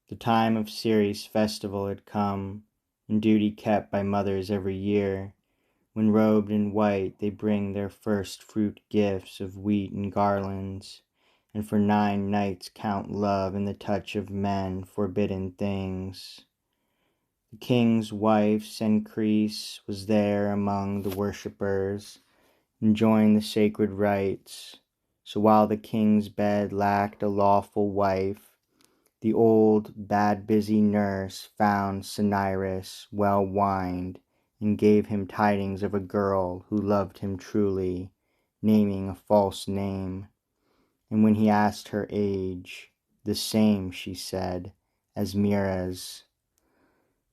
The time of Ceres' festival had come, and duty kept by mothers every year, when robed in white they bring their first fruit gifts of wheat and garlands, and for 9 nights count love in the touch of men forbidden things. The king's wife, Cenchrese, was there among the worshippers, enjoying the sacred rites. So while the king's bed lacked a lawful wife, the old, bad busy nurse found Cinyras well wined, and gave him tidings of a girl who loved him truly, naming a false name. And when he asked her age, the same, she said, as Myrrha's.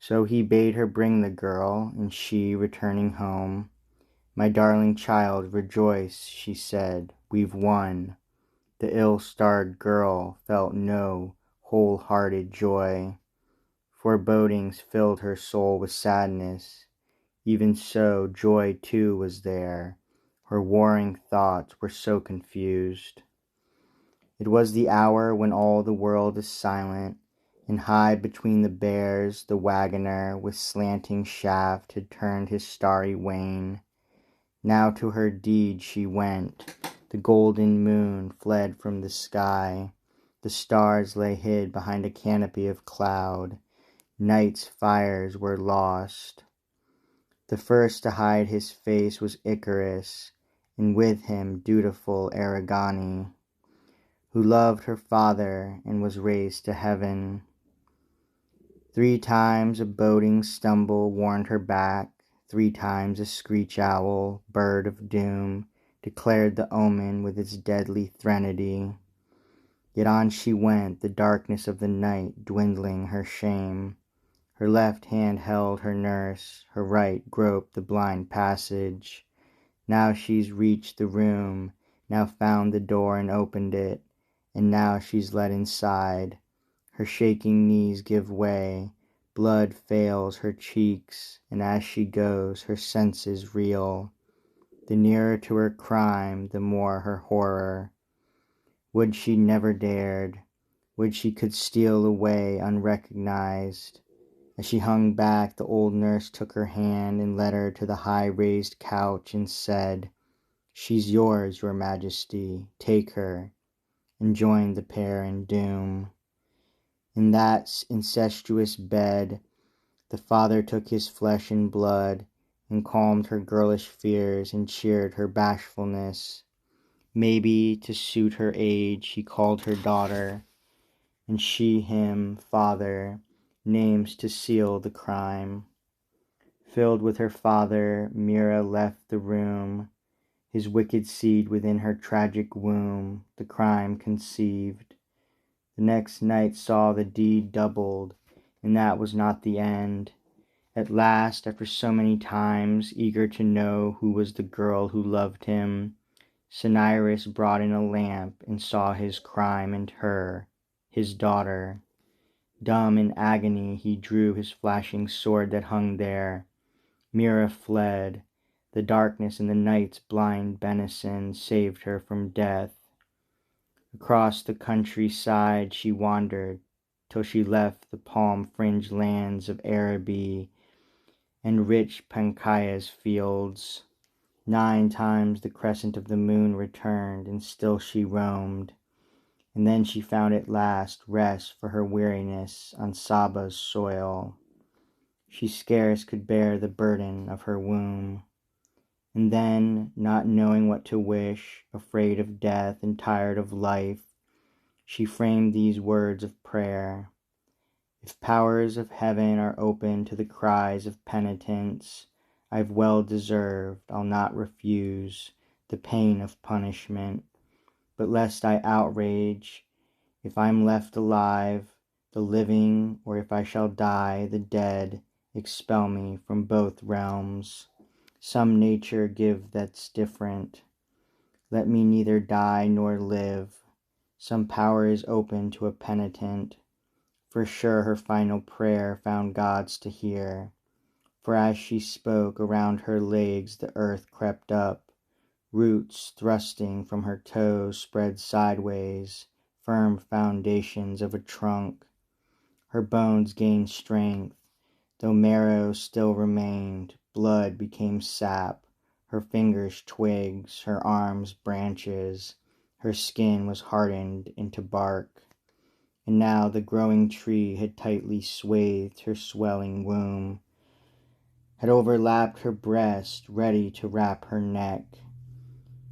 So he bade her bring the girl, and she, returning home, "My darling child, rejoice," she said, "we've won." The ill-starred girl felt no whole-hearted joy. Forebodings filled her soul with sadness. Even so, joy too was there. Her warring thoughts were so confused. It was the hour when all the world is silent, and high between the bears the wagoner with slanting shaft had turned his starry wain. Now to her deed she went. The golden moon fled from the sky. The stars lay hid behind a canopy of cloud. Night's fires were lost. The first to hide his face was Icarus, and with him dutiful Aragone, who loved her father and was raised to heaven. 3 times a boding stumble warned her back. 3 times a screech owl, bird of doom, declared the omen with its deadly threnody. Yet on she went, the darkness of the night dwindling her shame. Her left hand held her nurse, her right groped the blind passage. Now she's reached the room, now found the door and opened it, and now she's led inside. Her shaking knees give way, blood fails her cheeks, and as she goes her senses reel. The nearer to her crime, the more her horror. Would she never dared, would she could steal away unrecognized. As she hung back, the old nurse took her hand and led her to the high raised couch and said, "She's yours, your majesty, take her," and joined the pair in doom. In that incestuous bed, the father took his flesh and blood, and calmed her girlish fears and cheered her bashfulness. Maybe, to suit her age, he called her daughter, and she him father, names to seal the crime. Filled with her father, Myrrha left the room, his wicked seed within her tragic womb, the crime conceived. The next night saw the deed doubled, and that was not the end. At last, after so many times, eager to know who was the girl who loved him, Cinyras brought in a lamp and saw his crime and her, his daughter. Dumb in agony, he drew his flashing sword that hung there. Myrrha fled. The darkness and the night's blind benison saved her from death. Across the countryside she wandered, till she left the palm-fringed lands of Araby and rich Panchaea's fields. 9 times the crescent of the moon returned, and still she roamed. And then she found at last rest for her weariness on Saba's soil. She scarce could bear the burden of her womb. And then, not knowing what to wish, afraid of death and tired of life, she framed these words of prayer: "If powers of heaven are open to the cries of penitence, I've well deserved, I'll not refuse, the pain of punishment. But lest I outrage, if I'm left alive, the living, or if I shall die, the dead, expel me from both realms. Some nature give that's different. Let me neither die nor live. Some power is open to a penitent. For sure her final prayer found God's to hear. For as she spoke, around her legs the earth crept up. Roots thrusting from her toes spread sideways, firm foundations of a trunk. Her bones gained strength, though marrow still remained. Blood became sap, her fingers twigs, her arms branches. Her skin was hardened into bark. And now the growing tree had tightly swathed her swelling womb, had overlapped her breast, ready to wrap her neck.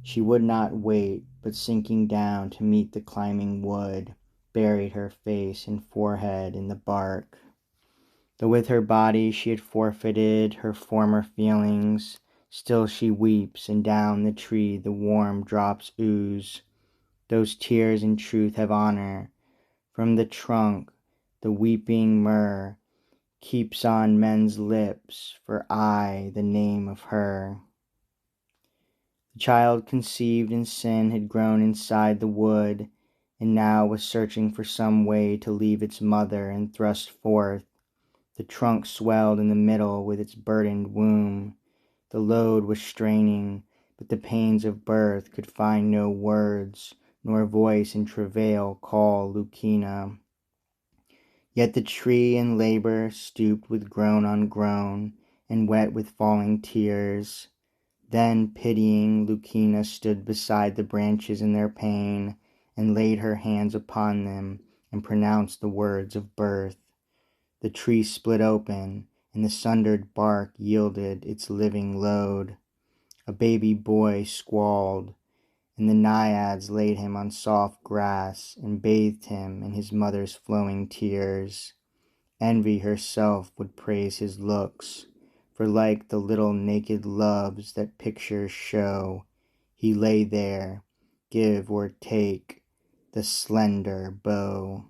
She would not wait, but sinking down to meet the climbing wood, buried her face and forehead in the bark. Though with her body she had forfeited her former feelings, still she weeps, and down the tree the warm drops ooze. Those tears in truth have honor. From the trunk the weeping myrrh keeps on men's lips, for aye the name of her. The child conceived in sin had grown inside the wood, and now was searching for some way to leave its mother and thrust forth. The trunk swelled in the middle with its burdened womb. The load was straining, but the pains of birth could find no words, nor voice in travail call Lucina. Yet the tree in labor stooped with groan on groan, and wet with falling tears. Then, pitying, Lucina stood beside the branches in their pain, and laid her hands upon them, and pronounced the words of birth. The tree split open, and the sundered bark yielded its living load. A baby boy squalled, and the naiads laid him on soft grass, and bathed him in his mother's flowing tears. Envy herself would praise his looks, for like the little naked loves that pictures show, he lay there, give or take the slender bow.